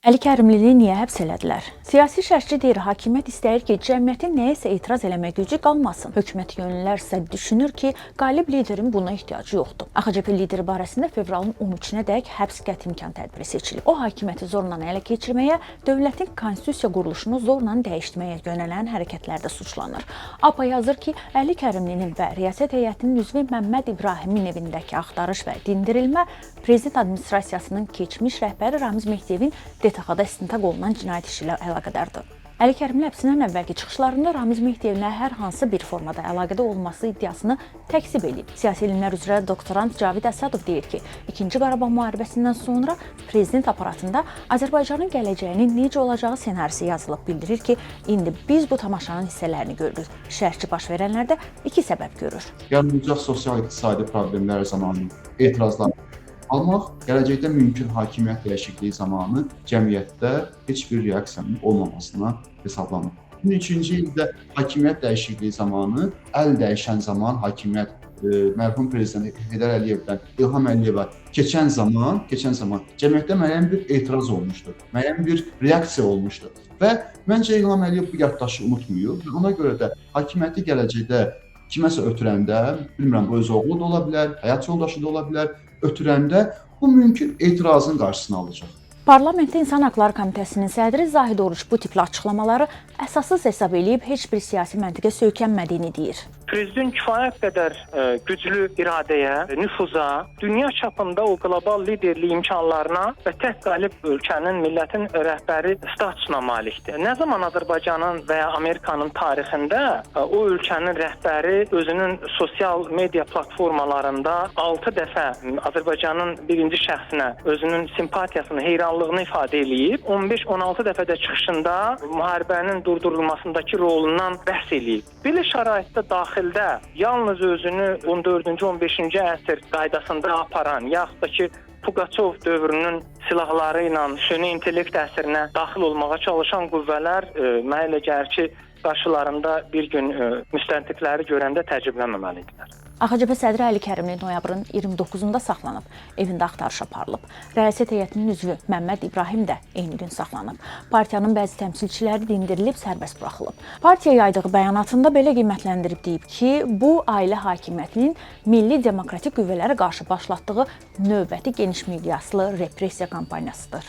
Əli Kərimlini niyə həbs elədilər? Siyasi şərhçi deyir, hakimiyyət istəyir ki, cəmiyyətin nəyəsə etiraz eləmə gücü qalmasın. Hökumət yönlülər isə düşünür ki, qalib liderin buna ehtiyacı yoxdur. AXCP lideri barəsində fevralın 13-nə dək həbs qəti imkan tədbiri seçilib. O, hakimiyyəti zorla ələ keçirməyə, dövlətin konstitusiya quruluşunu zorla dəyişdirməyə yönələn hərəkətlərdə suçlanır. APA yazır ki, Əli Kərimlinin və Riyasət Heyətinin üzvü Məmməd İbrahimin evindəki axtarış və dindirilmə prezident administrasiyasının keçmiş rəhbəri Ramiz Mehdiyevin DTX-da istintaq olunan cinayət işi ilə əlaqədardır. Əli Kərimin həbsindən əvvəlki çıxışlarında Ramiz Mehdiyevlə hər hansı bir formada əlaqədə olması iddiasını təkzib edib. Siyasi elmlər üzrə doktorant Cavid Əsədov deyir ki, 2-ci Qarabağ müharibəsindən sonra prezident aparatında Azərbaycanın gələcəyinin necə olacağı ssenarisi yazılıb. Bildirir ki, indi biz bu tamaşanın hissələrini görürük. Şərhçi baş verənlərdə iki səbəb görür. Yaranacaq sosial-iqtisadi problemlər zamanı etirazlar almaq, gələcəkdə mümkün hakimiyyət dəyişikliyi zamanı cəmiyyətdə heç bir reaksiyanın olmamasına hesablanır. 2003-cü ildə hakimiyyət dəyişikliyi zamanı, əl dəyişən zaman hakimiyyət mərhum prezident Heydər Əliyevdən İlham Əliyevə keçən zaman cəmiyyətdə müəyyən bir etiraz olmuşdur, müəyyən bir reaksiya olmuşdur. Və məncə İlham Əliyev bu yaddaşı unutmuyub və ona görə də hakimiyyəti gələcəkdə kiməsə ötürəndə, bilmirəm, bu öz oğlu da ola bilər, həyat yoldaşı da ola bilər, ötürəndə bu mümkün etirazın qarşısını alacaq. Parlamentdə İnsan Haqları Komitəsinin sədri Zahid Oruç bu tipli açıqlamaları əsassız hesab edib heç bir siyasi məntiqə söykənmədiyini deyir. Prezident kifayət qədər güclü iradəyə, nüfuza, dünya çapında o qlobal liderlik imkanlarına və tək qalib ölkənin, millətin rəhbəri statusuna malikdir. Nə zaman Azərbaycanın və ya Amerikanın tarixində o ölkənin rəhbəri özünün sosial media platformalarında 6 dəfə Azərbaycanın birinci şəxsinə özünün simpatiyasını, heyranlığını ifadə edib, 15-16 dəfə də çıxışında müharibənin durdurulmasındakı rolundan bəhs edib. Belə şəraitdə daxildə yalnız özünü 14-cü, 15-ci əsr qaydasında aparan, yaxud da ki, Pugaçov dövrünün silahları ilə süni intellekt əsrinə daxil olmağa çalışan qüvvələr mənə elə gəlir ki, qarşılarında bir gün müstəntiqləri görəndə təəccüblənməməlidirlər. AXCP sədri Əli Kərimli noyabrın 29-da saxlanıb, evində axtarış aparılıb. Riyasət Heyətinin üzvü Məmməd İbrahim də eyni gün saxlanıb. Partiyanın bəzi təmsilçiləri dindirilib, sərbəst buraxılıb. Partiya yaydığı bəyanatında belə qiymətləndirib deyib ki, bu ailə hakimiyyətinin milli demokratik qüvvələrə qarşı başlatdığı növbəti geniş miqyaslı repressiya kampaniyasıdır.